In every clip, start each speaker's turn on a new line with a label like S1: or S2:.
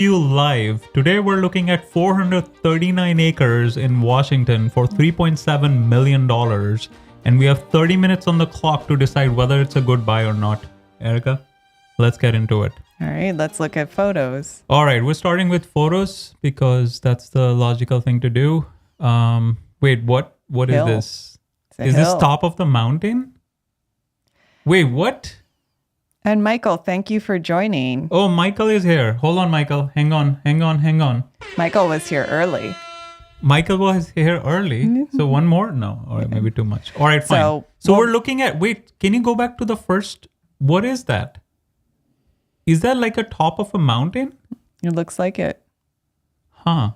S1: You live. Today we're looking at 439 acres in Washington for $3.7 million. And we have 30 minutes on the clock to decide whether it's a good buy or not. Erica, let's get into it.
S2: All right, let's look at photos.
S1: All right, we're starting with photos because that's the logical thing to do. Wait, what is
S2: Hill.
S1: this?
S2: It's a
S1: Is this
S2: hill.
S1: top of the mountain? Wait, what?
S2: And Michael, thank you for joining.
S1: Oh, Michael is here. Hold on, Michael. Hang on.
S2: Michael was here early.
S1: Michael was here early. So one more? No, or maybe too much. All right, fine. So we're looking at, wait, can you go back to the first? What is that? Is that like a top of a mountain?
S2: It looks like it.
S1: Huh.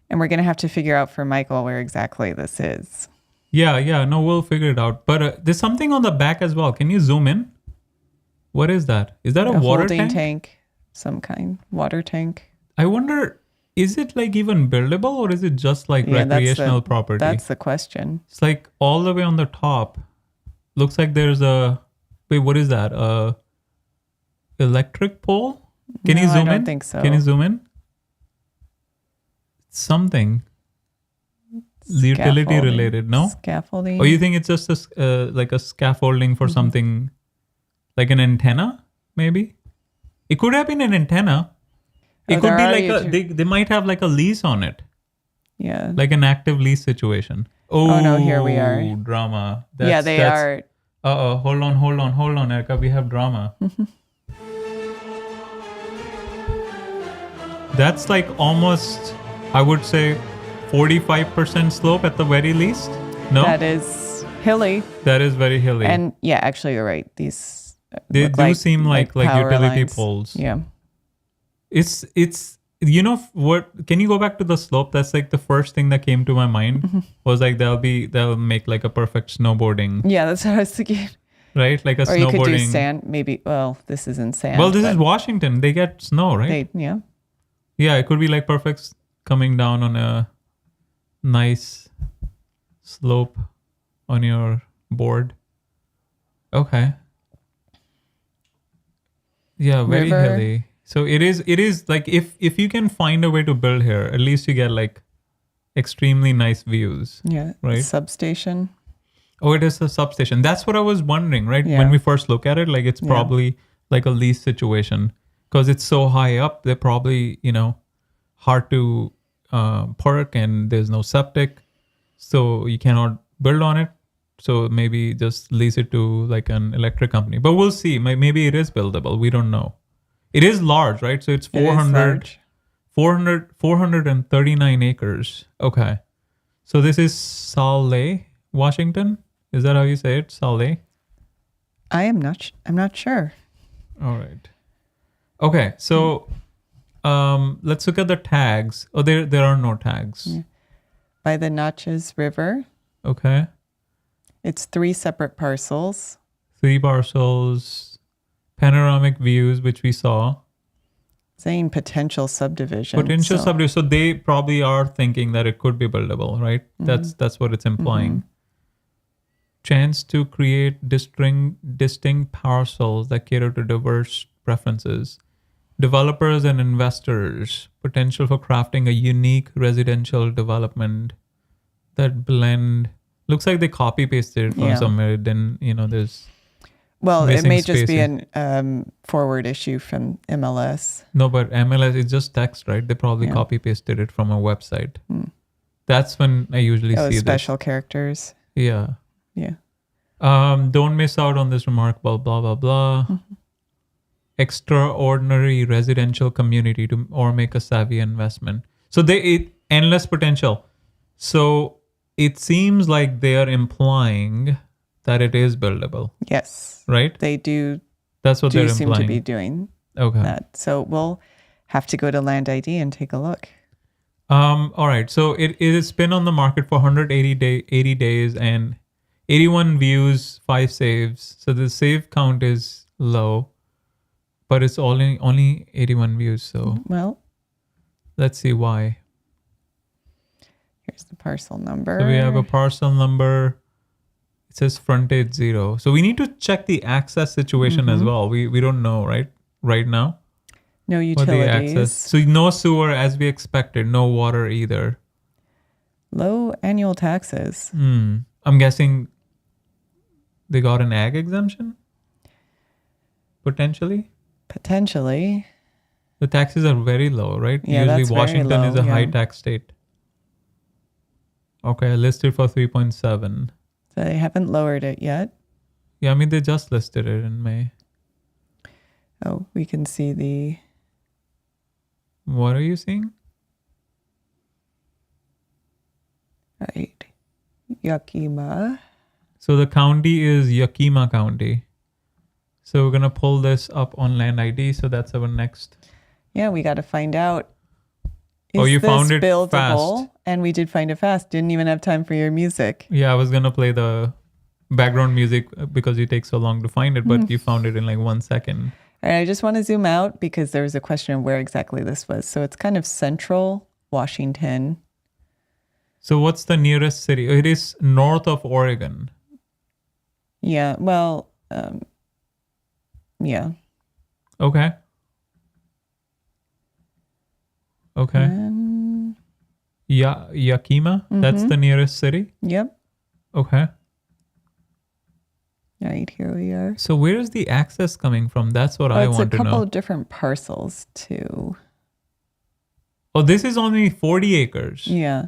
S2: And we're going to have to figure out for Michael where exactly this is.
S1: Yeah. No, we'll figure it out. But there's something on the back as well. Can you zoom in? What is that? Is that a water
S2: holding
S1: tank?
S2: Some kind. Water tank.
S1: I wonder, is it like even buildable or is it just like recreational property?
S2: That's the question.
S1: It's like all the way on the top. Looks like there's a, wait, what is that? A electric pole? Can you zoom in?
S2: I don't think so.
S1: Can you zoom in? Something. Utility related, no?
S2: Scaffolding.
S1: Or you think it's just like a scaffolding for something, like an antenna, maybe? It could have been an antenna. It could be like they might have like a lease on it.
S2: Yeah.
S1: Like an active lease situation. Oh
S2: no, here we are.
S1: Drama.
S2: They are.
S1: Uh-oh, hold on, Erica. We have drama. That's like almost, I would say, 45% slope at the very least. No?
S2: That is hilly.
S1: That is very hilly.
S2: And yeah, actually, you're right. These
S1: They do seem like
S2: power
S1: utility
S2: lines.
S1: poles.
S2: Yeah.
S1: It's you know what, can you go back to the slope? That's like the first thing that came to my mind was like they'll make like a perfect snowboarding.
S2: Yeah, that's what I was thinking.
S1: Right? Like a
S2: Or
S1: snowboarding.
S2: you could do sand, maybe. Well, this isn't sand.
S1: Well, this is Washington. They get snow, right?
S2: Yeah.
S1: Yeah, it could be like perfect coming down on a nice slope on your board. Okay. Yeah, very
S2: River.
S1: hilly. So it is like if you can find a way to build here, at least you get like extremely nice views.
S2: Yeah.
S1: Right.
S2: Substation.
S1: Oh, it is a substation. That's what I was wondering, right?
S2: Yeah.
S1: When we first look at it, like it's probably like a lease situation because it's so high up. They're probably, hard to park and there's no septic. So you cannot build on it. So maybe just lease it to like an electric company. But we'll see. Maybe it is buildable. We don't know. It is large, right? So it's 439 acres. Okay. So this is Saleh, Washington. Is that how you say it? Saleh?
S2: I'm not sure.
S1: All right. Okay. So let's look at the tags. Oh, there are no tags.
S2: Yeah. By the Natchez River.
S1: Okay.
S2: It's 3 separate parcels.
S1: 3 parcels, panoramic views, which we saw.
S2: Saying potential subdivision.
S1: Subdivision. So they probably are thinking that it could be buildable, right? That's what it's implying. Chance to create distinct parcels that cater to diverse preferences. Developers and investors. Potential for crafting a unique residential development that blend. Looks like they copy pasted it from somewhere. Then there's.
S2: Well, it may just be
S1: spacing.
S2: an forward issue from MLS.
S1: No, but MLS is just text, right? They probably copy pasted it from a website. That's when I usually see
S2: special characters.
S1: Yeah.
S2: Yeah.
S1: Don't miss out on this remarkable blah blah blah. Extraordinary residential community or make a savvy investment. So endless potential. So it seems like they are implying that it is buildable.
S2: Yes.
S1: Right?
S2: They do.
S1: That's what they're
S2: seem
S1: implying.
S2: to be doing
S1: Okay.
S2: that. So we'll have to go to Land ID and take a look.
S1: All right. So it has been on the market for 80 days and 81 views, 5 saves. So the save count is low, but it's only 81 views. So let's see why.
S2: Here's the parcel number.
S1: So we have a parcel number. It says frontage 0. So we need to check the access situation as well. We don't know, right now.
S2: No
S1: What the access?
S2: utilities.
S1: So no sewer as we expected. No water either.
S2: Low annual taxes.
S1: I'm guessing they got an ag exemption? Potentially?
S2: Potentially.
S1: The taxes are very low, right?
S2: Yeah,
S1: Usually
S2: that's very
S1: Washington is
S2: low,
S1: a high
S2: yeah.
S1: tax state. Okay, listed for 3.7.
S2: So they haven't lowered it yet.
S1: Yeah, I mean, they just listed it in May.
S2: Oh, we can see the...
S1: What are you seeing?
S2: Right. Yakima.
S1: So the county is Yakima County. So we're going to pull this up on Land ID. So that's our next.
S2: Yeah, we got to find out.
S1: Oh, you
S2: this
S1: found it
S2: buildable?
S1: fast.
S2: And we did find it fast. Didn't even have time for your music.
S1: Yeah, I was going to play the background music because it takes so long to find it, but you found it in like 1 second.
S2: All right, I just want to zoom out because there was a question of where exactly this was. So it's kind of central Washington.
S1: So what's the nearest city? It is north of Oregon.
S2: Yeah, well, yeah.
S1: Okay. Okay. Yakima, that's the nearest city?
S2: Yep.
S1: Okay.
S2: Right, here we are.
S1: So where is the access coming from? That's what I want to
S2: It's a couple
S1: know.
S2: of different parcels too.
S1: Oh, this is only 40 acres.
S2: Yeah.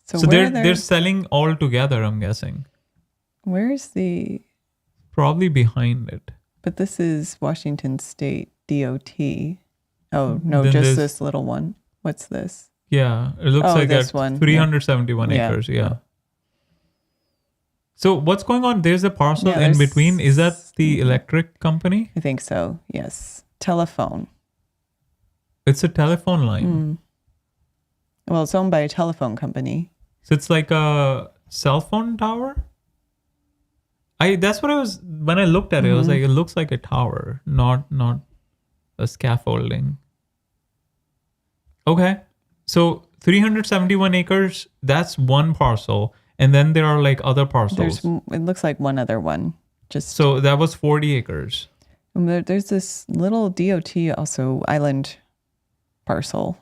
S1: So
S2: where
S1: they're selling all together, I'm guessing.
S2: Where's the...
S1: Probably behind it.
S2: But this is Washington State DOT. Oh, no,
S1: Then
S2: just
S1: there's-
S2: this little one. What's this?
S1: Yeah, it looks
S2: Oh,
S1: like
S2: this
S1: that
S2: one.
S1: 371
S2: Yeah.
S1: acres. Yeah. So what's going on? There's a parcel
S2: Yeah,
S1: in
S2: there's-
S1: between. Is that the electric company?
S2: I think so, yes. Telephone.
S1: It's a telephone line.
S2: Well, it's owned by a telephone company.
S1: So it's like a cell phone tower? That's what I was when I looked at it, I was like, it looks like a tower, not a scaffolding. Okay. So 371 acres, that's one parcel. And then there are like other parcels.
S2: It looks like one other one. Just
S1: So that was 40 acres.
S2: there's this little DOT also island parcel.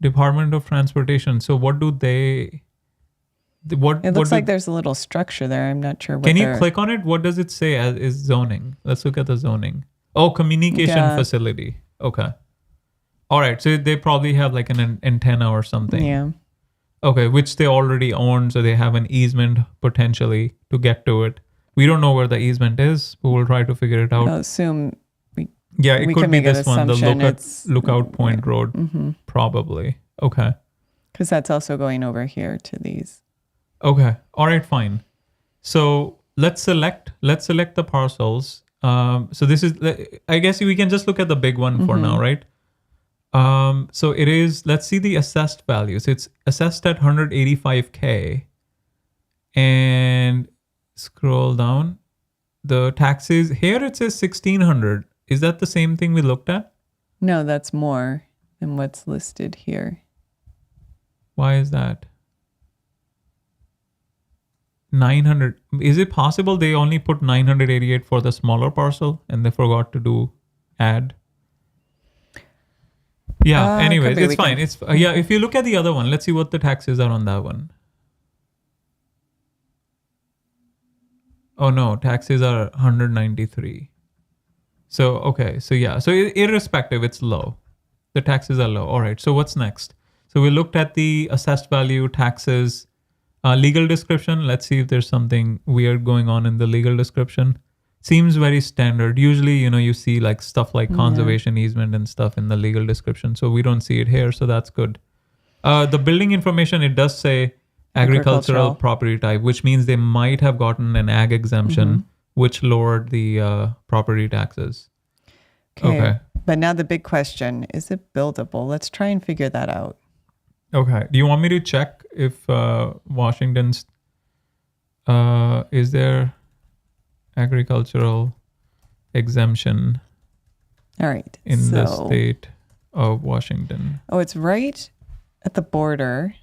S1: Department of Transportation. So what do they? What
S2: It
S1: what
S2: looks
S1: do-
S2: like there's a little structure there. I'm not sure what
S1: Can you
S2: they're-
S1: click on it? What does it say as is zoning? Let's look at the zoning. Oh, communication
S2: Yeah.
S1: facility. Okay. All right. So they probably have like an antenna or something.
S2: Yeah.
S1: Okay, which they already own, so they have an easement potentially to get to it. We don't know where the easement is, but we'll try to figure it out.
S2: I'll assume
S1: Yeah, it
S2: we
S1: could
S2: can
S1: be
S2: make an
S1: this one, the
S2: assumption it's-
S1: Lookout Point Road, probably. Okay.
S2: because that's also going over here to these.
S1: Okay. All right. Fine. So let's select the parcels. So this is, I guess we can just look at the big one for now, right? So it is. Let's see the assessed values. It's assessed at 185K, and scroll down. The taxes here it says 1,600. Is that the same thing we looked at?
S2: No, that's more than what's listed here.
S1: Why is that? 900. Is it possible they only put 988 for the smaller parcel and they forgot to do add? Yeah, anyways,
S2: could be.
S1: it's
S2: We
S1: fine.
S2: can-
S1: It's yeah, if you look at the other one, let's see what the taxes are on that one. Oh no, taxes are 193. So okay, so yeah, so irrespective, it's low. The taxes are low. All right, so what's next? So we looked at the assessed value, taxes, legal description. Let's see if there's something weird going on in the legal description. Seems very standard. Usually, you see like stuff like conservation easement and stuff in the legal description. So we don't see it here. So that's good. The building information, it does say agricultural property type, which means they might have gotten an ag exemption, which lowered the property taxes. Okay.
S2: But now the big question, is it buildable? Let's try and figure that out.
S1: Okay. Do you want me to check if Washington's is there agricultural exemption
S2: All right.
S1: in the state of Washington?
S2: Oh, it's right at the border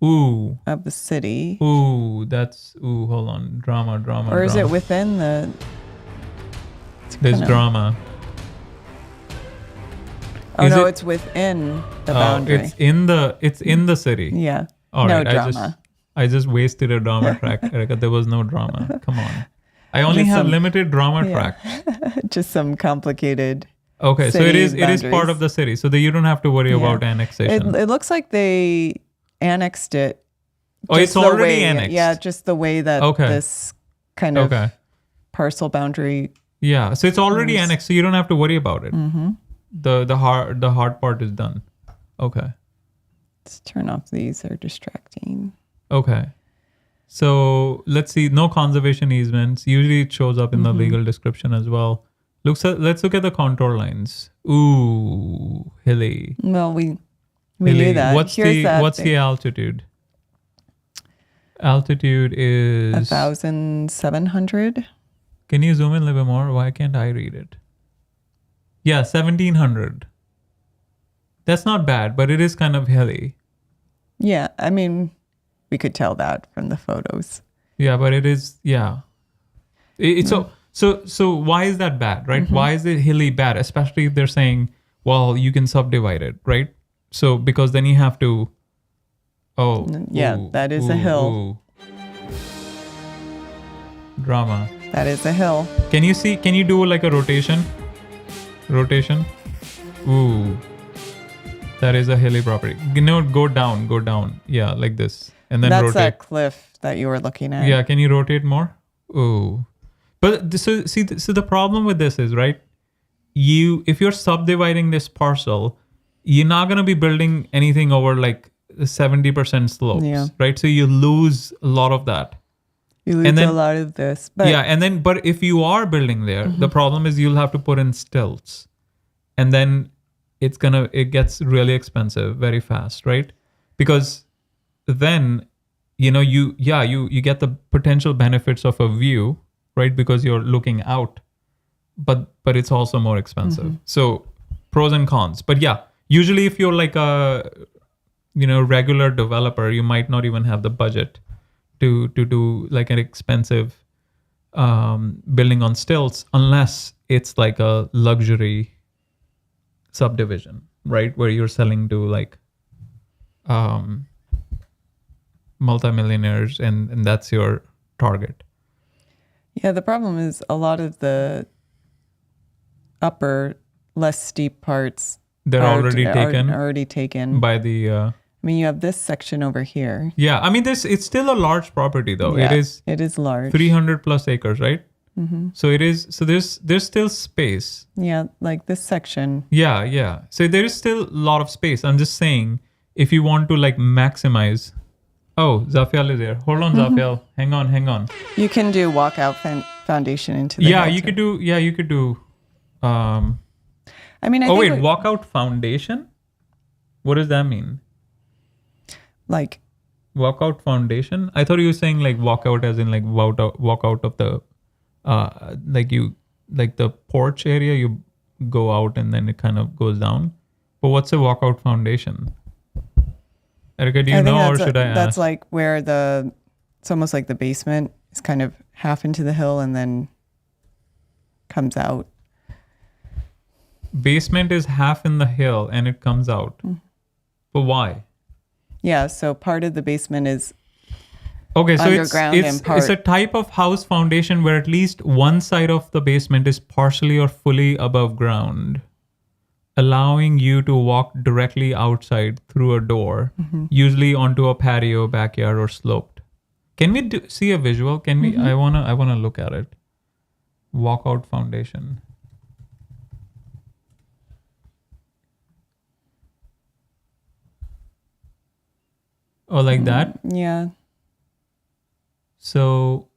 S1: Ooh.
S2: of the city.
S1: Hold on. Drama.
S2: Or is it within the...
S1: There's drama.
S2: Oh
S1: Is
S2: no,
S1: it-
S2: it's within the
S1: Oh,
S2: boundary.
S1: it's in the city.
S2: Yeah.
S1: All
S2: no
S1: right,
S2: drama.
S1: I just wasted a drama track, Erica. There was no drama. Come on. I only
S2: Just
S1: have
S2: some-
S1: limited drama
S2: Yeah.
S1: tracks.
S2: Just some complicated.
S1: Okay, so
S2: City
S1: it is part
S2: boundaries.
S1: of the city, so that you don't have to worry
S2: Yeah.
S1: about annexation.
S2: It looks like they annexed it.
S1: Oh,
S2: just
S1: it's
S2: the
S1: already
S2: way-
S1: annexed.
S2: Yeah, just the way that
S1: Okay.
S2: this kind of
S1: Okay.
S2: parcel boundary.
S1: Yeah, so it's already
S2: Yes.
S1: annexed, so you don't have to worry about it.
S2: Mm-hmm.
S1: The hard part is done. Okay.
S2: Let's turn off these. They're distracting.
S1: Okay. So let's see. No conservation easements. Usually it shows up in the legal description as well. Let's look at the contour lines. Ooh, hilly.
S2: Well, we
S1: Hilly.
S2: knew that.
S1: What's
S2: Here's that
S1: the
S2: thing.
S1: altitude? Altitude is
S2: 1,700.
S1: Can you zoom in a little bit more? Why can't I read it? Yeah, 1,700. That's not bad, but it is kind of hilly.
S2: Yeah, I mean, we could tell that from the photos.
S1: Yeah, but it is, yeah. It's so why is that bad, right? Why is it hilly bad? Especially if they're saying, well, you can subdivide it, right? So because then you have to,
S2: Yeah, that is a hill.
S1: ooh. Drama.
S2: That is a hill.
S1: Can you do like a rotation? Rotation. Ooh. That is a hilly property. Go down. Yeah, like this. And then
S2: That's
S1: rotate.
S2: that cliff that you were looking at.
S1: Yeah, can you rotate more? Ooh. But so the problem with this is, right? If you're subdividing this parcel, you're not going to be building anything over like 70% slopes,
S2: Yeah.
S1: right? So you lose a lot of that.
S2: You lose
S1: And then-
S2: a lot of this. But
S1: Yeah, but if you are building there, the problem is you'll have to put in stilts. And then it gets really expensive very fast, right? Because then you get the potential benefits of a view, right? Because you're looking out, but it's also more expensive. So pros and cons. But yeah, usually if you're like a regular developer, you might not even have the budget to do like an expensive building on stilts, unless it's like a luxury subdivision, right? Where you're selling to like multimillionaires and that's your target.
S2: yeah, the problem is a lot of the upper, less steep parts
S1: They're
S2: are
S1: already taken
S2: by
S1: by the
S2: I mean, you have this section over here.
S1: yeah. I mean, it's still a large property though.
S2: Yeah,
S1: It is
S2: large.
S1: 300 plus acres, right? So it is. So there's still space.
S2: Yeah, like this section.
S1: Yeah. So there is still a lot of space. I'm just saying, if you want to like maximize. Oh, Zafiel is there. Hold on, Zafiel. Hang on.
S2: You can do walkout foundation into the
S1: Yeah,
S2: hill
S1: you
S2: too.
S1: could do. Yeah, you could do.
S2: I mean, I
S1: Oh
S2: think
S1: wait, walkout foundation. What does that mean?
S2: like
S1: Walkout foundation. I thought you were saying like walkout as in like walk out of the, like the porch area. You go out and then it kind of goes down. But what's a walkout foundation? Erica, do you
S2: I think
S1: know, or should I
S2: that's
S1: ask?
S2: like where it's almost like the basement is kind of half into the hill and then comes out.
S1: Basement is half in the hill and it comes out. But why?
S2: Yeah, so part of the basement is
S1: Okay, so
S2: Underground and
S1: it's a type of house foundation where at least one side of the basement is partially or fully above ground, allowing you to walk directly outside through a door, usually onto a patio, backyard, or sloped. Can we see a visual? Can we? I wanna look at it. Walkout foundation. Oh, like that?
S2: yeah.
S1: So,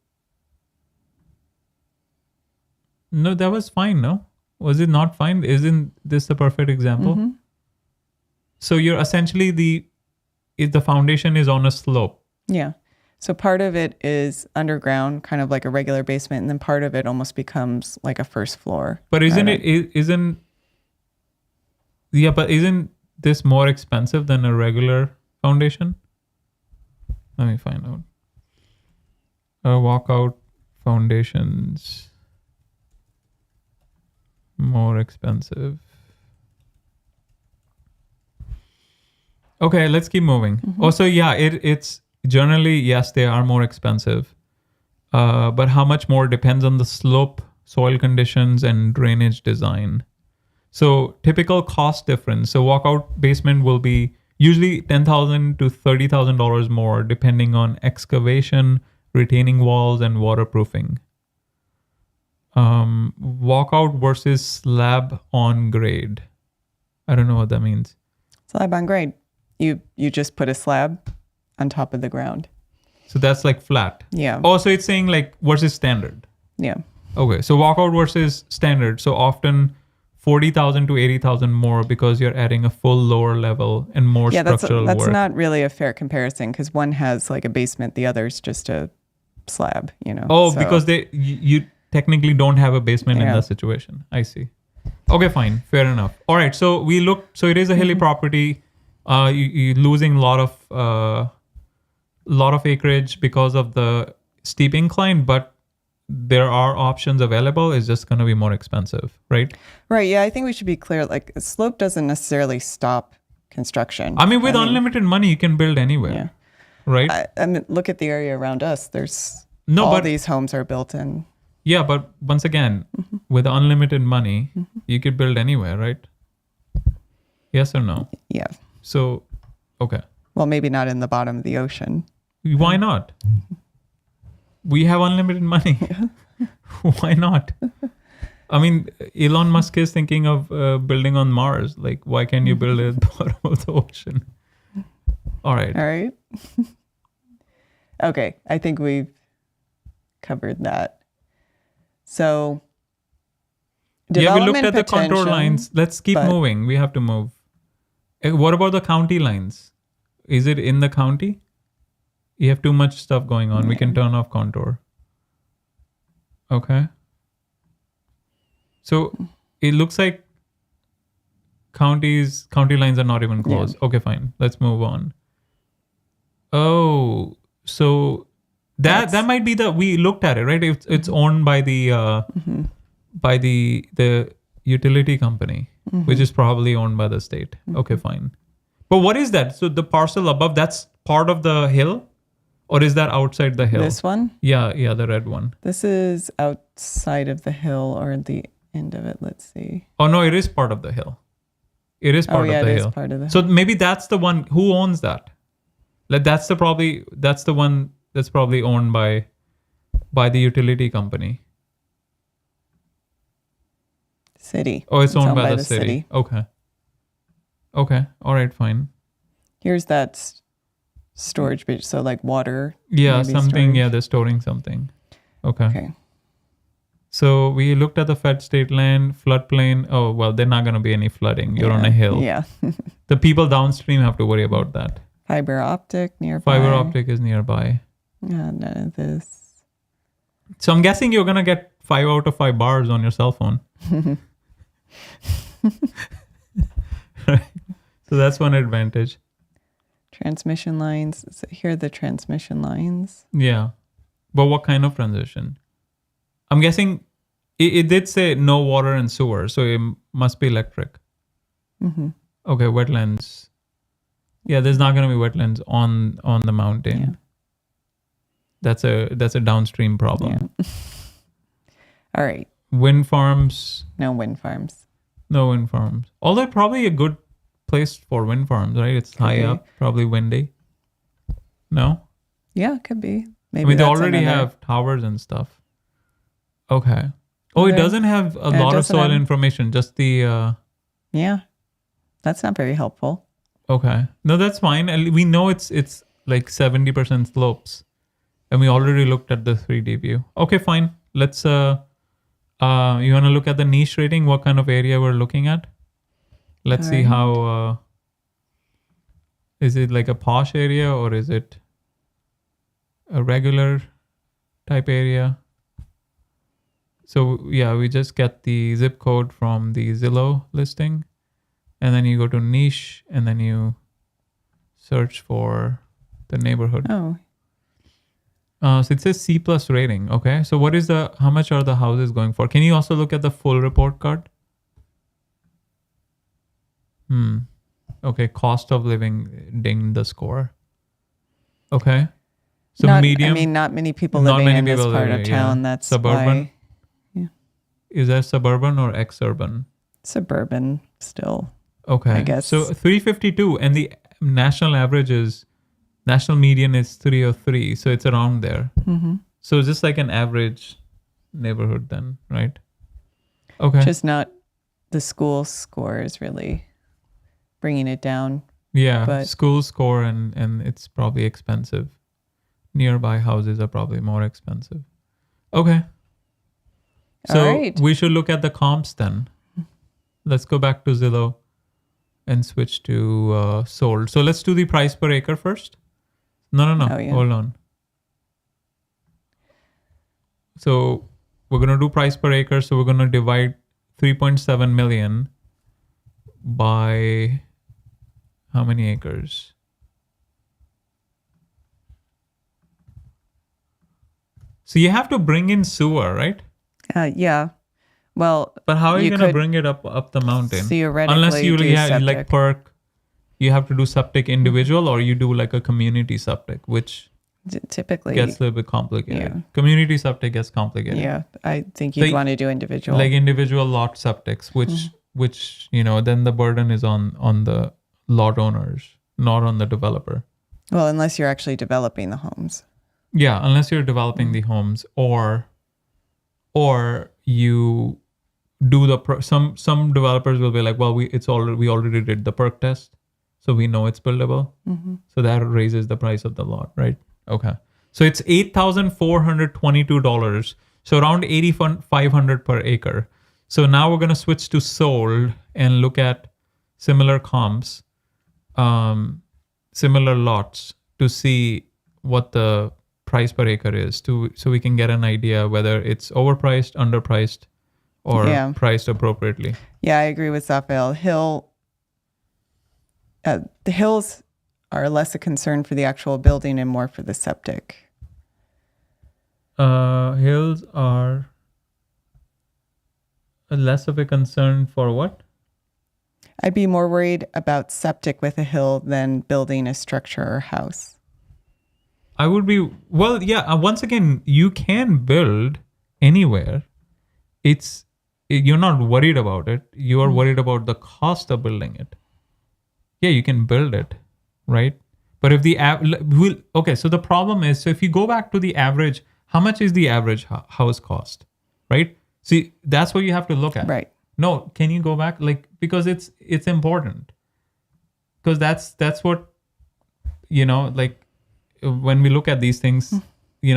S1: no, that was fine, no? Was it not fine? Isn't this the perfect example? So you're essentially if the foundation is on a slope.
S2: Yeah. So part of it is underground, kind of like a regular basement, and then part of it almost becomes like a first floor.
S1: But isn't this more expensive than a regular foundation? Let me find out. Walkout foundations more expensive. Okay, let's keep moving. Also, yeah, it's generally, yes, they are more expensive. But how much more depends on the slope, soil conditions, and drainage design. So typical cost difference. So walkout basement will be usually $10,000 to $30,000 more, depending on excavation, retaining walls, and waterproofing. Walkout versus slab on grade. I don't know what that means.
S2: Slab on grade. You just put a slab on top of the ground.
S1: So that's like flat.
S2: Yeah.
S1: Oh, so it's saying like versus standard.
S2: Yeah.
S1: Okay, so walkout versus standard. So often 40,000 to 80,000 more because you're adding a full lower level and more
S2: Yeah,
S1: structural
S2: that's
S1: work.
S2: not really a fair comparison because one has like a basement, the other's just a slab,
S1: Oh,
S2: So-
S1: because you technically don't have a basement in
S2: Yeah.
S1: that situation. I see. Okay, fine, fair enough. All right, so we looked. So it is a hilly property. You're losing a lot of acreage because of the steep incline, but there are options available. It's just going to be more expensive, right?
S2: Right. Yeah, I think we should be clear. Like, slope doesn't necessarily stop construction.
S1: I mean, with unlimited money, you can build anywhere,
S2: Yeah.
S1: right?
S2: I mean, look at the area around us. There's
S1: No,
S2: all
S1: but-
S2: these homes are built in.
S1: Yeah, but once again, with unlimited money, you could build anywhere, right? Yes or no?
S2: Yeah.
S1: So, okay.
S2: Well, maybe not in the bottom of the ocean.
S1: Why not? We have unlimited money. Why not? I mean, Elon Musk is thinking of building on Mars. Like, why can't you build it at the bottom of the ocean? All right.
S2: All right. Okay. I think we've covered that. So,
S1: Yeah, we looked
S2: development
S1: at the contour
S2: potential,
S1: lines. Let's keep
S2: but-
S1: moving. We have to move. What about the county lines? Is it in the county? You have too much stuff going on. We can turn off contour. Okay. So it looks like county lines are not even close. Okay, fine. Let's move on. Oh, so that might be we looked at it, right? It's owned by the by the utility company, which is probably owned by the state. Okay, fine. But what is that? So the parcel above, that's part of the hill, or is that outside the hill?
S2: This one?
S1: Yeah, the red one.
S2: This is outside of the hill or the end of it. Let's see.
S1: Oh no, it is part of the hill. It is part
S2: Oh, yeah,
S1: of the
S2: it is
S1: hill.
S2: part of the
S1: So maybe that's the one. Who owns that? Like that's the one that's probably owned by the utility company.
S2: City.
S1: Oh, it's owned by the city. Okay. All right. Fine.
S2: Here's that storage bit. So like water.
S1: Yeah.
S2: maybe
S1: Something.
S2: storage.
S1: Yeah. They're storing something. Okay.
S2: Okay.
S1: So we looked at the Fed state land floodplain. Oh, well, there's not going to be any flooding. You're on a hill.
S2: Yeah.
S1: The people downstream have to worry about that.
S2: Fiber optic nearby.
S1: Fiber optic is nearby.
S2: Yeah, none of this.
S1: So I'm guessing you're going to get 5 out of 5 bars on your cell phone. Right. So that's one advantage.
S2: Transmission lines. So here are the transmission lines.
S1: Yeah. But what kind of transition? I'm guessing it did say no water and sewer, so it must be electric.
S2: Mm-hmm.
S1: Okay, wetlands. Yeah, there's not going to be wetlands on the mountain.
S2: Yeah.
S1: That's a downstream problem.
S2: Yeah. All right.
S1: Wind farms,
S2: No wind farms.
S1: no wind farms. Although probably a good place for wind farms, right? It's high
S2: be.
S1: up, probably windy. No?
S2: Yeah, it could be. Maybe
S1: I mean, they
S2: that's
S1: already
S2: another-
S1: have towers and stuff. Okay. Oh, it
S2: Okay.
S1: doesn't have a
S2: Yeah, it
S1: lot of
S2: doesn't
S1: soil
S2: have-
S1: information, just the...
S2: Yeah. That's not very helpful.
S1: Okay. No, that's fine. And we know it's like 70% slopes. And we already looked at the 3D view. Okay, fine. Let's you want to look at the niche rating, what kind of area we're looking at? Let's see
S2: Alright.
S1: how is it like a posh area or is it a regular type area? So yeah, we just get the zip code from the Zillow listing. And then you go to niche and then you search for the neighborhood.
S2: Oh,
S1: So it says C plus rating. Okay. So how much are the houses going for? Can you also look at the full report card? Okay, cost of living dinged the score. Okay. So
S2: not,
S1: medium.
S2: I mean, not many people
S1: Not
S2: living
S1: many
S2: in this
S1: people
S2: part
S1: living,
S2: of
S1: yeah.
S2: town. That's
S1: Suburban?
S2: why
S1: Is that suburban or exurban?
S2: suburban still.
S1: Okay.
S2: I guess.
S1: So 352 and the national median is 303. So it's around there.
S2: Mm-hmm.
S1: So it's just like an average neighborhood then, right? Okay.
S2: Just not the school score is really bringing it down.
S1: Yeah.
S2: but-
S1: School score and it's probably expensive. Nearby houses are probably more expensive. Okay. So
S2: All right.
S1: we should look at the comps then. Let's go back to Zillow and switch to sold. So let's do the price per acre first. No.
S2: Oh, yeah.
S1: Hold on. So we're going to do price per acre. So we're going to divide 3.7 million by how many acres? So you have to bring in sewer, right?
S2: Yeah. Well,
S1: But how are you
S2: You
S1: going to
S2: could
S1: bring it up the mountain?
S2: theoretically
S1: Unless you
S2: do
S1: have like
S2: septic.
S1: perk, you have to do septic individual, or you do like a community septic, which
S2: typically,
S1: gets a little bit complicated.
S2: yeah.
S1: Community septic gets complicated.
S2: yeah, I think you'd
S1: Like-
S2: want to do individual.
S1: Like individual lot septics,
S2: Mm-hmm.
S1: which then the burden is on the lot owners, not on the developer.
S2: well, unless you're actually developing the homes.
S1: Yeah, unless you're developing
S2: Mm-hmm.
S1: the homes, or you do some developers will be like, well, we already did the perk test, so we know it's buildable.
S2: Mm-hmm.
S1: So that raises the price of the lot, right? Okay. So it's $8,422. So around $8,500 per acre. So now we're gonna switch to sold and look at similar comps, similar lots to see what the price per acre is, so we can get an idea whether it's overpriced, underpriced, or
S2: Yeah.
S1: priced appropriately.
S2: Yeah, I agree with Zaphael. The hills are less a concern for the actual building and more for the septic.
S1: Hills are less of a concern for what?
S2: I'd be more worried about septic with a hill than building a structure or house.
S1: I would be, well, yeah, once again, you can build anywhere. You're not worried about it. You are worried about the cost of building it. Yeah, you can build it, right? But if okay, so the problem is, so if you go back to the average, how much is the average house cost, right? See, that's what you have to look at.
S2: Right.
S1: No, can you go back? Like, because it's important. Because that's what, like when we look at these things,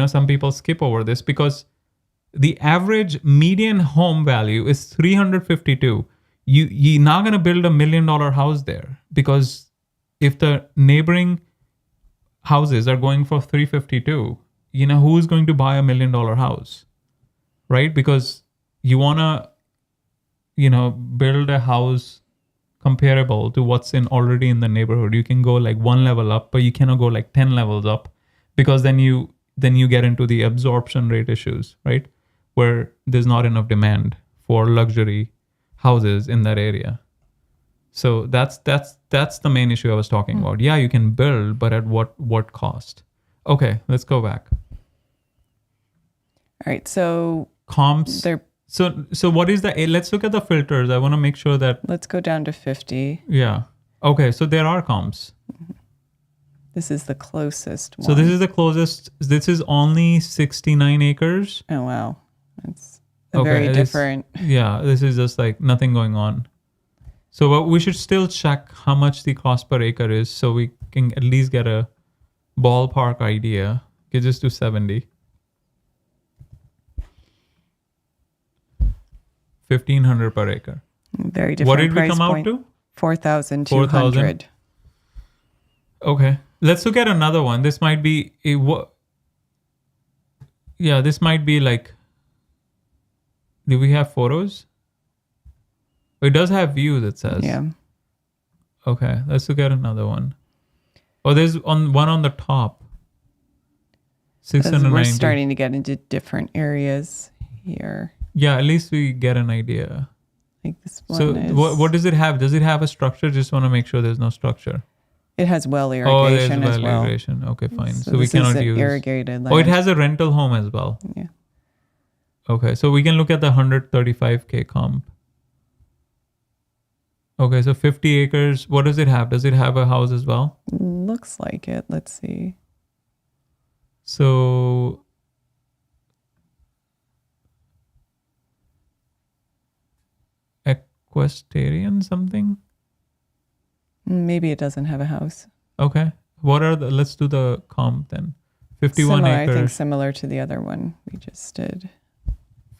S1: some people skip over this because the average median home value is 352. You're not going to build $1 million house there, because if the neighboring houses are going for 352, who's going to buy $1 million house, right? Because you want to, build a house comparable to what's already in the neighborhood. You can go like one level up, but you cannot go like 10 levels up, because then you get into the absorption rate issues, right? Where there's not enough demand for luxury houses in that area. So that's the main issue I was talking about. Yeah, you can build, but at what cost? Okay, let's go back.
S2: All right. So
S1: Comps.
S2: there.
S1: So what is let's look at the filters. I want to make sure that,
S2: Let's go down to 50.
S1: yeah. Okay, so there are comps.
S2: This is the closest one.
S1: So this is the closest. This is only 69 acres.
S2: Oh, wow. It's
S1: Okay,
S2: very
S1: it is-
S2: different.
S1: Yeah, this is just like nothing going on. So we should still check how much the cost per acre is, so we can at least get a ballpark idea. Okay, just do 70. 1,500 per acre.
S2: Very different
S1: What did we
S2: price
S1: come out
S2: point.
S1: to?
S2: 4,200.
S1: Okay, let's look at another one. This might be this might be like. Do we have photos? It does have views, it says.
S2: Yeah.
S1: Okay, let's look at another one. Oh, there's one on the top.
S2: As
S1: 690.
S2: we're starting to get into different areas here.
S1: Yeah, at least we get an idea.
S2: Like this
S1: So
S2: one is.
S1: what does it have? Does it have a structure? Just want to make sure there's no structure.
S2: It has well
S1: Oh, there's
S2: irrigation as
S1: well
S2: well.
S1: irrigation. Okay, fine. So we
S2: this
S1: cannot
S2: is
S1: use.
S2: irrigated land.
S1: Oh, it has a rental home as well.
S2: Yeah.
S1: Okay, so we can look at the 135K comp. Okay, so 50 acres. What does it have? Does it have a house as well?
S2: Looks like it. Let's see.
S1: So equestrian something?
S2: Maybe it doesn't have a house.
S1: Okay. What are the, let's do the comp then. 51
S2: Similar,
S1: acres.
S2: I think similar to the other one we just did.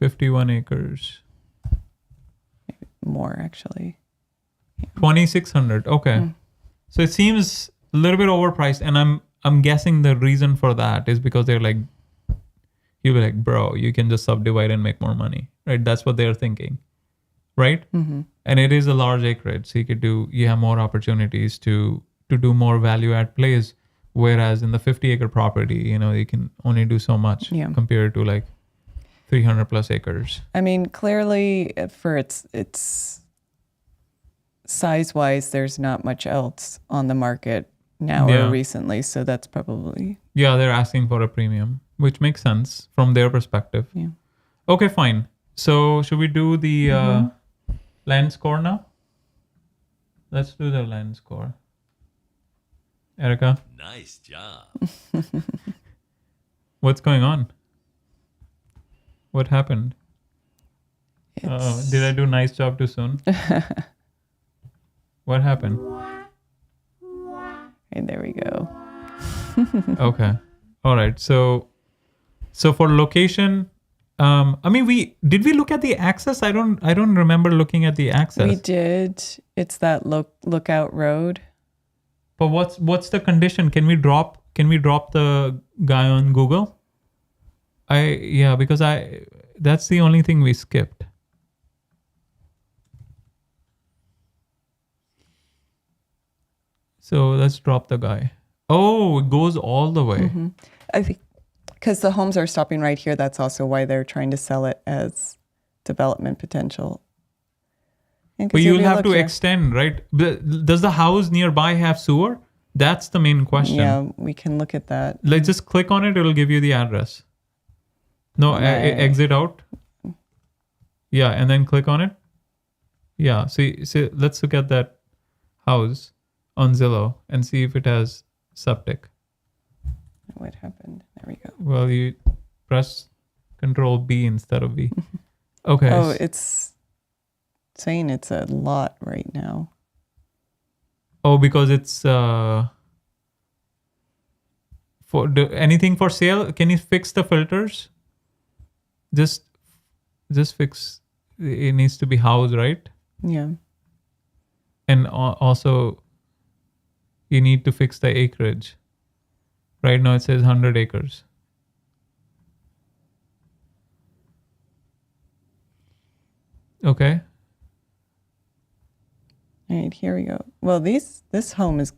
S1: 51 acres.
S2: More actually.
S1: 2600. Okay.
S2: Hmm.
S1: So it seems a little bit overpriced, and I'm guessing the reason for that is because they're like, you'll be like, bro, you can just subdivide and make more money, right? That's what they're thinking, right?
S2: Mm-hmm.
S1: And it is a large acreage, so you have more opportunities to do more value add plays. Whereas in the 50-acre property, you can only do so much compared to like 300 plus acres.
S2: I mean, clearly for its size-wise, there's not much else on the market now or recently, so that's probably...
S1: Yeah, they're asking for a premium, which makes sense from their perspective.
S2: Yeah.
S1: Okay, fine. So should we do the land score now? Let's do the land score. Erica?
S3: Nice job.
S1: What's going on? What happened? Did I do nice job too soon? What happened?
S2: And there we go.
S1: Okay. All right. So for location, I mean, did we look at the access? I don't remember looking at the access.
S2: We did. It's that Lookout Road.
S1: But what's the condition? Can we drop the guy on Google? Because that's the only thing we skipped. So let's drop the guy. Oh, it goes all the way.
S2: Mm-hmm. I think because the homes are stopping right here, that's also why they're trying to sell it as development potential.
S1: But you'll have to extend, right? Does the house nearby have sewer? That's the main question.
S2: Yeah, we can look at that.
S1: Let's just click on it. It'll give you the address. No, exit out. Yeah, and then click on it. Yeah, see, let's look at that house on Zillow and see if it has septic.
S2: What happened? There we go.
S1: Well, you press Control B instead of V. Okay.
S2: Oh, it's saying it's a lot right now.
S1: Oh, because it's for anything for sale. Can you fix the filters? Just fix. It needs to be house, right?
S2: Yeah.
S1: And also, you need to fix the acreage. Right now, it says 100 acres. Okay.
S2: All right, here we go. Well, this home is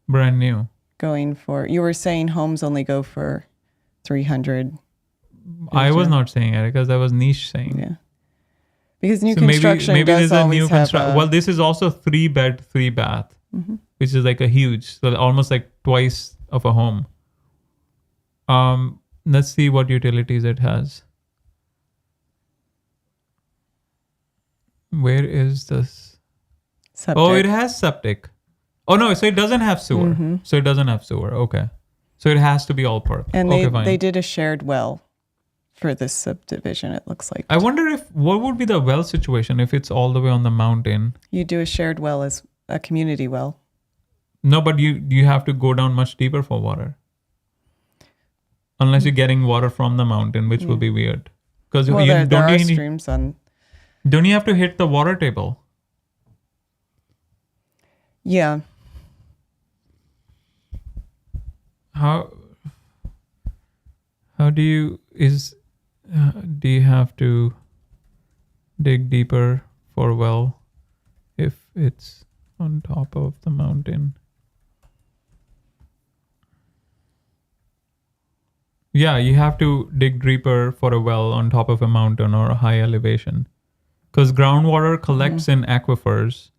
S1: Brand new.
S2: going for. You were saying homes only go for 300.
S1: I was not saying Erica. That was Niche saying.
S2: Yeah. Because new
S1: So
S2: construction
S1: maybe
S2: does
S1: there's a
S2: always
S1: new
S2: have
S1: construction. Well, this is also 3-bed, 3-bath, which is like a huge, so almost like twice of a home. Let's see what utilities it has. Where is this?
S2: septic.
S1: Oh, it has septic. Oh no, so it doesn't have sewer. So it doesn't have sewer. Okay. So it has to be all park.
S2: And
S1: fine.
S2: they did a shared well for this subdivision, it looks like.
S1: I wonder what would be the well situation if it's all the way on the mountain.
S2: You do a shared well as a community well.
S1: No, but you have to go down much deeper for water. Unless you're getting water from the mountain, which will be weird. Because
S2: Well, there are streams on.
S1: Don't you have to hit the water table?
S2: Yeah.
S1: How do you have to dig deeper for well if it's on top of the mountain? Yeah, you have to dig deeper for a well on top of a mountain or a high elevation. because groundwater collects in aquifers,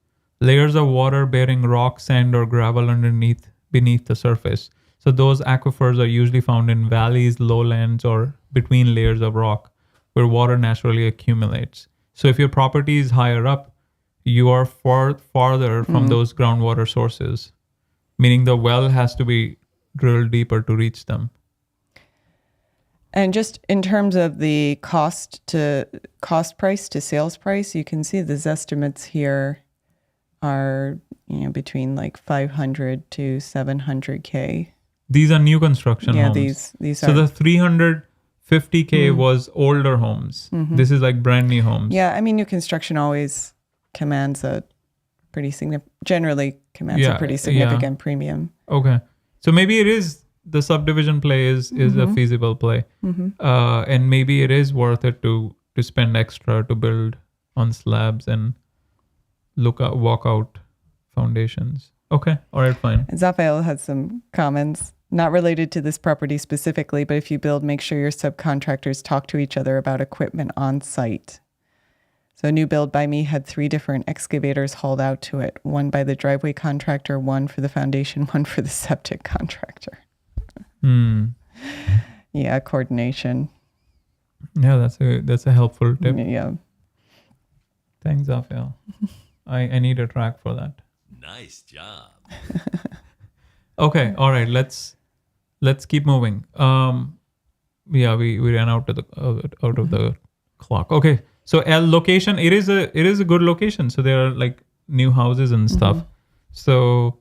S1: layers of water bearing rock, sand, or gravel beneath the surface. So those aquifers are usually found in valleys, lowlands, or between layers of rock where water naturally accumulates. So if your property is higher up, you are farther from those groundwater sources, meaning the well has to be drilled deeper to reach them.
S2: And just in terms of the cost price to sales price, you can see the estimates here are between like 500 to 700K.
S1: These are new construction homes.
S2: These
S1: so
S2: are.
S1: the 350K was older homes. This is like brand new homes.
S2: Yeah, I mean, new construction always commands a pretty significant premium.
S1: Okay. So maybe it is the subdivision play is a feasible play. And maybe it is worth it to spend extra to build on slabs and walk out foundations. Okay. All right, fine.
S2: Zafael has some comments. Not related to this property specifically, but if you build, make sure your subcontractors talk to each other about equipment on site. So a new build by me had 3 different excavators hauled out to it. One by the driveway contractor, one for the foundation, one for the septic contractor. Yeah, coordination.
S1: Yeah, that's a helpful tip.
S2: Yeah.
S1: Thanks, Zafael. I need a track for that.
S3: Nice job.
S1: Okay, all right. Let's keep moving. Yeah, we ran out of the clock. Okay, so location. It is a good location. So there are like new houses and stuff. So,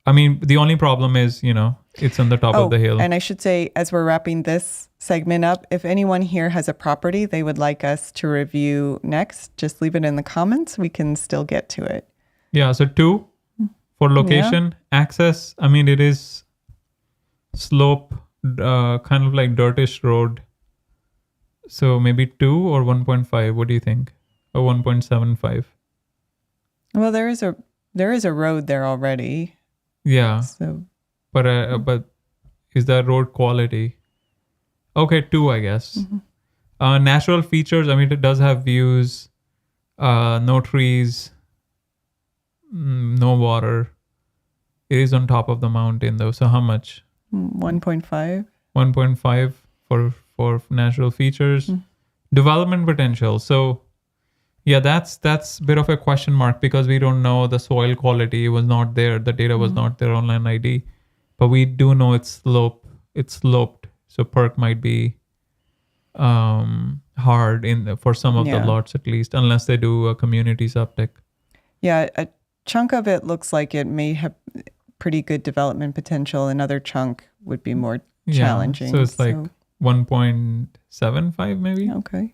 S1: I mean, the only problem is it's on the top of the hill.
S2: And I should say, as we're wrapping this segment up, if anyone here has a property they would like us to review next, just leave it in the comments. We can still get to it.
S1: Yeah. So 2 for location. Access. I mean, it is slope, kind of like dirtish road. So maybe 2 or 1.5. What do you think? Or 1.75?
S2: Well, there is a road there already.
S1: Yeah.
S2: So,
S1: but is that road quality? Okay, 2, I guess. Natural features. I mean, it does have views. No trees. No water. It is on top of the mountain though. So how much?
S2: 1.5.
S1: 1.5 for natural features. Development potential. So yeah, that's a bit of a question mark because we don't know the soil quality. It was not there. The data was not there on Land ID. But we do know it's sloped. So perk might be hard for some of the lots at least, unless they do a community septic.
S2: Yeah, a chunk of it looks like it may have pretty good development potential. Another chunk would be more challenging.
S1: So it's like 1.75 maybe?
S2: Okay.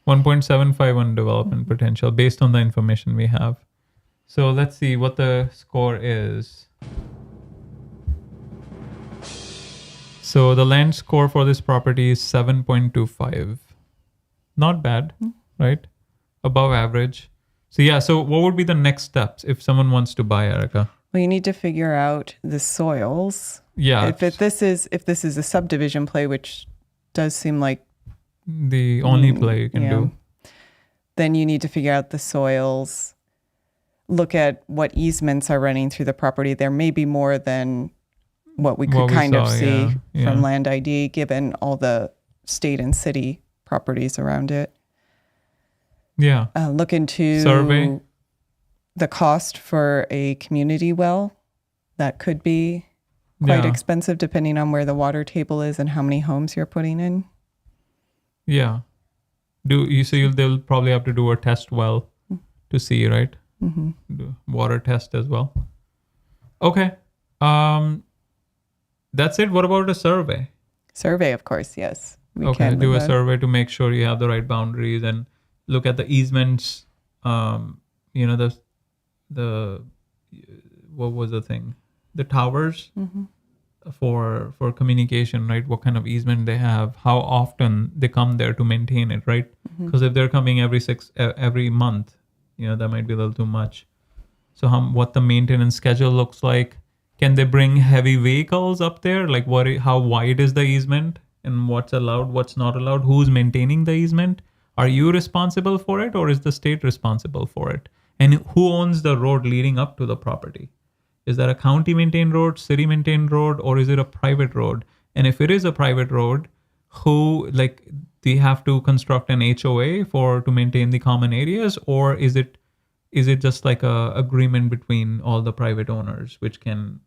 S1: 1.75 on development potential based on the information we have. So let's see what the score is. So the land score for this property is 7.25. Not bad, right? Above average. So yeah, so what would be the next steps if someone wants to buy, Erica?
S2: Well, you need to figure out the soils.
S1: Yeah.
S2: If this is a subdivision play, which does seem like
S1: the only play you can do,
S2: then you need to figure out the soils. Look at what easements are running through the property. There may be more than what we could see from Land ID, given all the state and city properties around it.
S1: Yeah.
S2: Look into
S1: survey
S2: the cost for a community well. That could be quite expensive depending on where the water table is and how many homes you're putting in.
S1: Yeah. They'll probably have to do a test well to see, right? Do water test as well. Okay. That's it. What about a survey?
S2: Survey, of course, yes.
S1: We can do a survey to make sure you have the right boundaries and look at the easements. The what was the thing? The towers for communication, right? What kind of easement they have? How often they come there to maintain it, right? Because if they're coming every month, that might be a little too much. So what the maintenance schedule looks like? Can they bring heavy vehicles up there? Like how wide is the easement and what's allowed, what's not allowed? Who's maintaining the easement? Are you responsible for it, or is the state responsible for it? And who owns the road leading up to the property? Is that a county maintained road, city maintained road, or is it a private road? And if it is a private road, who, like, do you have to construct an HOA to maintain the common areas, or is it just like a agreement between all the private owners, which can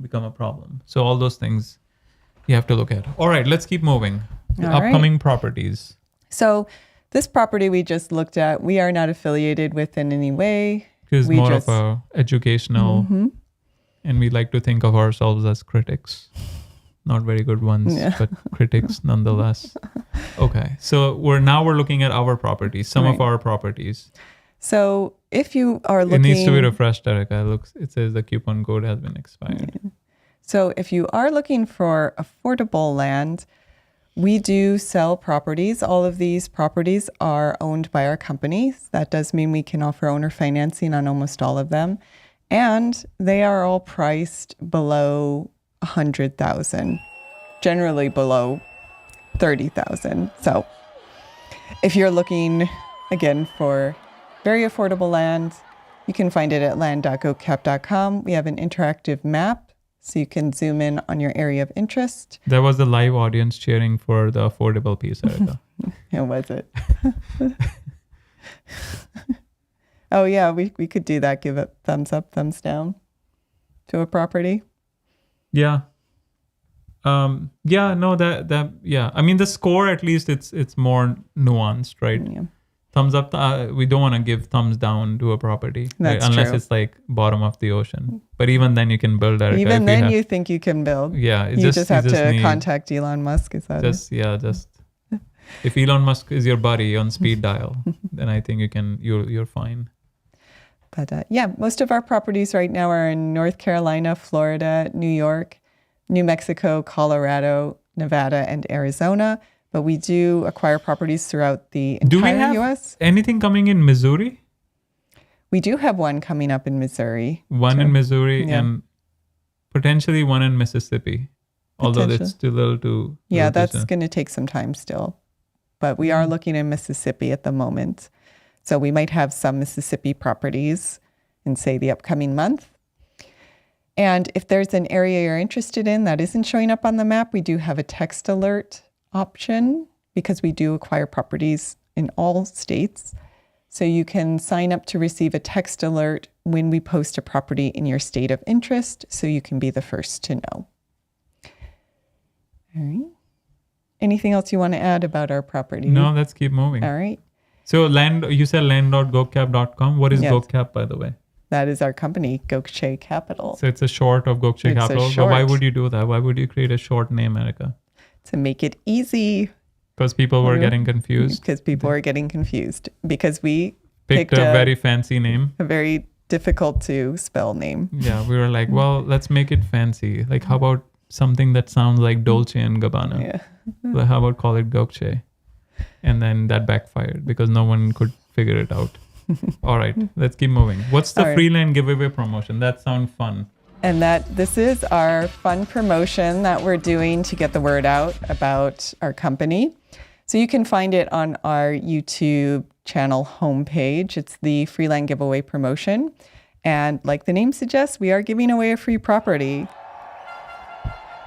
S1: become a problem? So all those things you have to look at. All right, let's keep moving. The
S2: All right.
S1: upcoming properties.
S2: So this property we just looked at, we are not affiliated with in any way.
S1: It's
S2: We
S1: more
S2: just-
S1: of a educational, and we like to think of ourselves as critics. Not very good ones,
S2: Yeah.
S1: but critics nonetheless. Okay, so we're looking at our properties, some of
S2: Right.
S1: our properties.
S2: So if you are looking,
S1: It needs to be refreshed, Erica. It says the coupon code has been expired.
S2: so if you are looking for affordable land, we do sell properties. All of these properties are owned by our companies. That does mean we can offer owner financing on almost all of them. And they are all priced below 100,000, generally below 30,000. So if you're looking, again, for very affordable land, you can find it at land.gocap.com. We have an interactive map, so you can zoom in on your area of interest.
S1: There was a live audience cheering for the affordable piece, Erica.
S2: How was it? Oh, yeah, we could do that. Give it thumbs up, thumbs down to a property.
S1: Yeah. Yeah, no, yeah. I mean, the score, at least it's more nuanced, right?
S2: Yeah.
S1: Thumbs up. We don't want to give thumbs down to a property, right?
S2: That's
S1: Unless
S2: true.
S1: it's like bottom of the ocean. But even then, you can build, Erica.
S2: Even
S1: if
S2: then,
S1: have,
S2: you think you can build.
S1: yeah, it
S2: You just have to
S1: need-
S2: contact Elon Musk. Is that it?
S1: just if Elon Musk is your buddy on speed dial, then I think you're fine.
S2: But yeah, most of our properties right now are in North Carolina, Florida, New York, New Mexico, Colorado, Nevada, and Arizona. But we do acquire properties throughout the
S1: Do we
S2: entire
S1: have
S2: U.S.
S1: anything coming in Missouri?
S2: We do have one coming up in Missouri.
S1: One in Missouri
S2: Yeah.
S1: and potentially one in Mississippi. Although
S2: Potential.
S1: it's too little to.
S2: Yeah,
S1: little too
S2: that's
S1: soon.
S2: going to take some time still. But we are looking in Mississippi at the moment. So we might have some Mississippi properties in, say, the upcoming month. And if there's an area you're interested in that isn't showing up on the map, we do have a text alert option because we do acquire properties in all states. So you can sign up to receive a text alert when we post a property in your state of interest so you can be the first to know. All right. Anything else you want to add about our property?
S1: No, let's keep moving.
S2: All right.
S1: So you said land.gocap.com. What is
S2: Yes.
S1: GoCap, by the way?
S2: That is our company, Gokche Capital,
S1: So it's a short of Gokche
S2: It's a
S1: Capital. But why
S2: short.
S1: would you do that? Why would you create a short name, Erica?
S2: to make it easy
S1: Because people were
S2: Okay.
S1: getting confused.
S2: because people are getting confused because we
S1: Picked a very fancy name.
S2: a very difficult to spell name.
S1: Yeah, we were like, well, let's make it fancy. Like, how about something that sounds like Dolce and Gabbana?
S2: Yeah.
S1: Like, how about call it Gokche? And then that backfired because no one could figure it out. All right, let's keep moving. What's the
S2: All right.
S1: Freeland giveaway promotion? That sounds fun.
S2: And this is our fun promotion that we're doing to get the word out about our company. So you can find it on our YouTube channel homepage. It's the Freeland giveaway promotion. And like the name suggests, we are giving away a free property.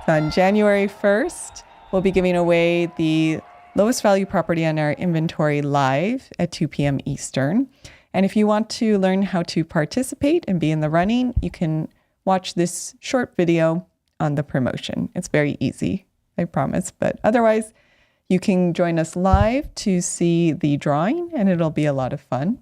S2: So on January 1st, we'll be giving away the lowest value property on our inventory live at 2 p.m. Eastern. And if you want to learn how to participate and be in the running, you can watch this short video on the promotion. It's very easy, I promise. But otherwise, you can join us live to see the drawing, and it'll be a lot of fun.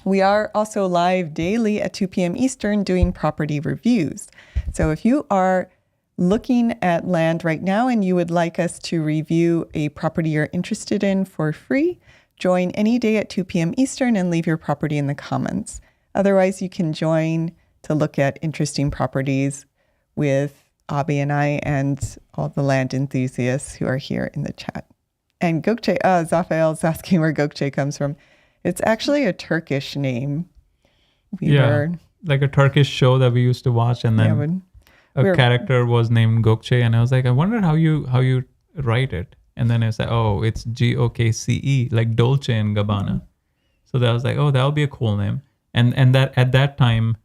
S2: We are also live daily at 2 p.m. Eastern doing property reviews. So if you are looking at land right now and you would like us to review a property you're interested in for free, join any day at 2 p.m. Eastern and leave your property in the comments. Otherwise, you can join to look at interesting properties with Abhi and I and all the land enthusiasts who are here in the chat. And Gokche, Zafael's asking where Gokche comes from. It's actually a Turkish name.
S1: Like a Turkish show that we used to watch, and then a character was named Gokche, and I was like, I wonder how you write it. And then it's like, oh, it's GOKCE, like Dolce and Gabbana. So that was like, oh, that'll be a cool name. And that at that time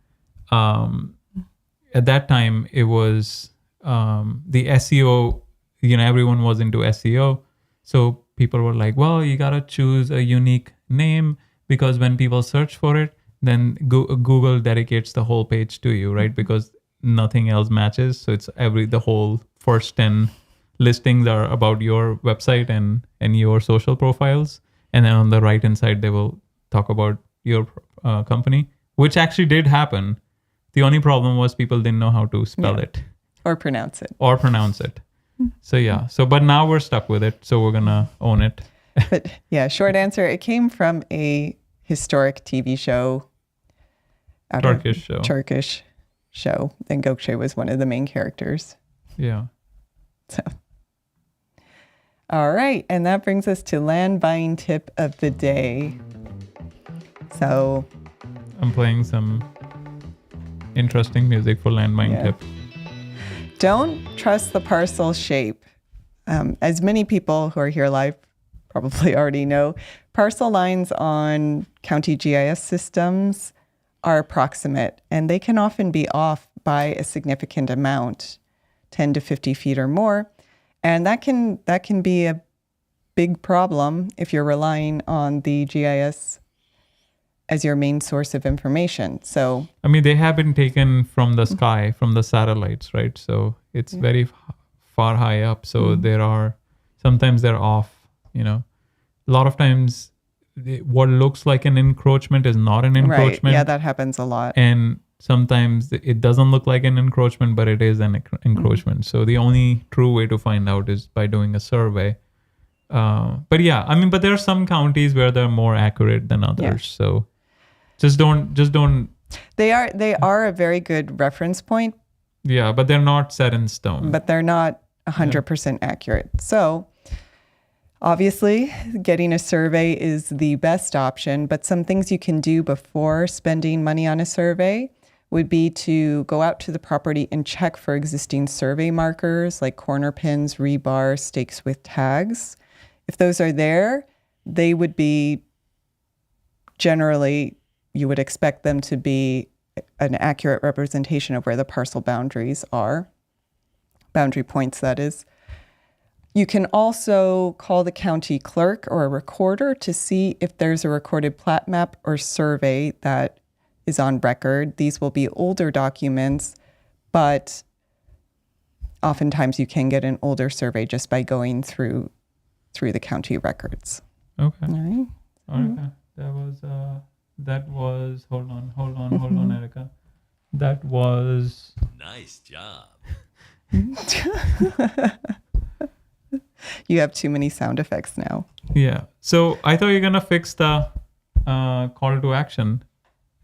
S1: it was the SEO, everyone was into SEO. So people were like, well, you got to choose a unique name, because when people search for it, then Google dedicates the whole page to you, right? Because nothing else matches. So it's the whole first 10 listings are about your website and your social profiles. And then on the right hand side, they will talk about your company, which actually did happen. The only problem was people didn't know how to spell it.
S2: Or pronounce it.
S1: So yeah. But now we're stuck with it. So we're going to own it.
S2: But yeah, short answer, it came from a historic TV show. Turkish show. And Gökçe was one of the main characters.
S1: Yeah.
S2: So, all right. And that brings us to land buying tip of the day. So
S1: I'm playing some interesting music for land buying tip.
S2: Don't trust the parcel shape. As many people who are here live probably already know, parcel lines on county GIS systems are approximate, and they can often be off by a significant amount, 10 to 50 feet or more. And that can be a big problem if you're relying on the GIS as your main source of information. So,
S1: I mean, they have been taken from the sky, from the satellites, right? So it's very far high up. So sometimes they're off, A lot of times what looks like an encroachment is not an encroachment.
S2: Right. Yeah, that happens a lot.
S1: And sometimes it doesn't look like an encroachment, but it is an encroachment. So the only true way to find out is by doing a survey. But there are some counties where they're more accurate than others. Yeah. So just don't.
S2: They are a very good reference point.
S1: Yeah, but they're not set in stone.
S2: But they're not 100% accurate. So obviously, getting a survey is the best option, but some things you can do before spending money on a survey would be to go out to the property and check for existing survey markers like corner pins, rebar, stakes with tags. If those are there, they would be generally, you would expect them to be an accurate representation of where the parcel boundaries are, boundary points, that is. You can also call the county clerk or a recorder to see if there's a recorded plat map or survey that is on record. These will be older documents, but oftentimes you can get an older survey just by going through the county records.
S1: Okay.
S2: All right.
S1: Okay. That was, hold on, Erica. That was...
S3: Nice job.
S2: You have too many sound effects now.
S1: Yeah. So I thought you're going to fix the call to action.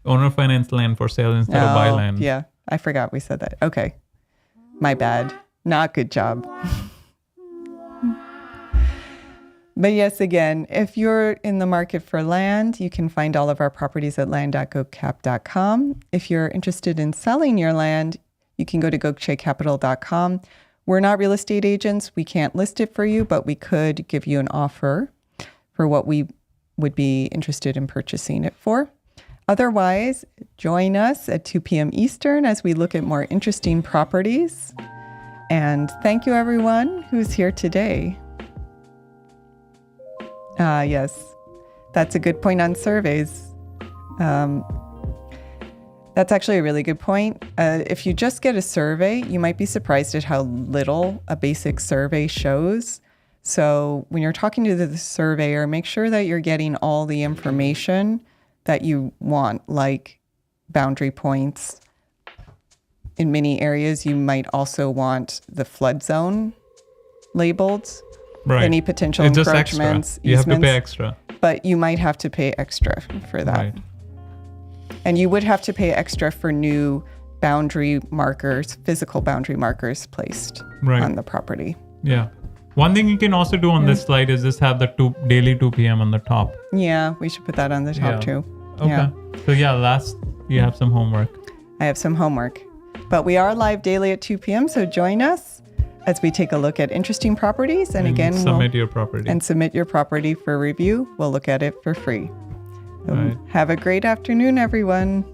S1: Owner finance land for sale instead of buy land.
S2: Yeah. I forgot we said that. Okay. My bad. Not good job. But yes, again, if you're in the market for land, you can find all of our properties at land.gocap.com. If you're interested in selling your land, you can go to gokcecapital.com. We're not real estate agents. We can't list it for you, but we could give you an offer for what we would be interested in purchasing it for. Otherwise, join us at 2 p.m. Eastern as we look at more interesting properties. And thank you, everyone who's here today. Yes, that's a good point on surveys. That's actually a really good point. If you just get a survey, you might be surprised at how little a basic survey shows. So when you're talking to the surveyor, make sure that you're getting all the information that you want, like boundary points. In many areas, you might also want the flood zone labeled.
S1: Right.
S2: Any potential
S1: it's
S2: encroachments,
S1: just extra. You have to pay extra.
S2: But you might have to pay extra for that.
S1: Right.
S2: And you would have to pay extra for new boundary markers, physical boundary markers placed on the property.
S1: Yeah. One thing you can also do on this slide is just have the daily 2 p.m. on the top.
S2: Yeah, we should put that on the top too.
S1: Okay.
S2: Yeah.
S1: So last you have some homework.
S2: I have some homework. But we are live daily at 2 p.m., so join us. as we take a look at interesting properties. And again,
S1: submit your property.
S2: And submit your property for review. We'll look at it for free.
S1: Right.
S2: Have a great afternoon, everyone.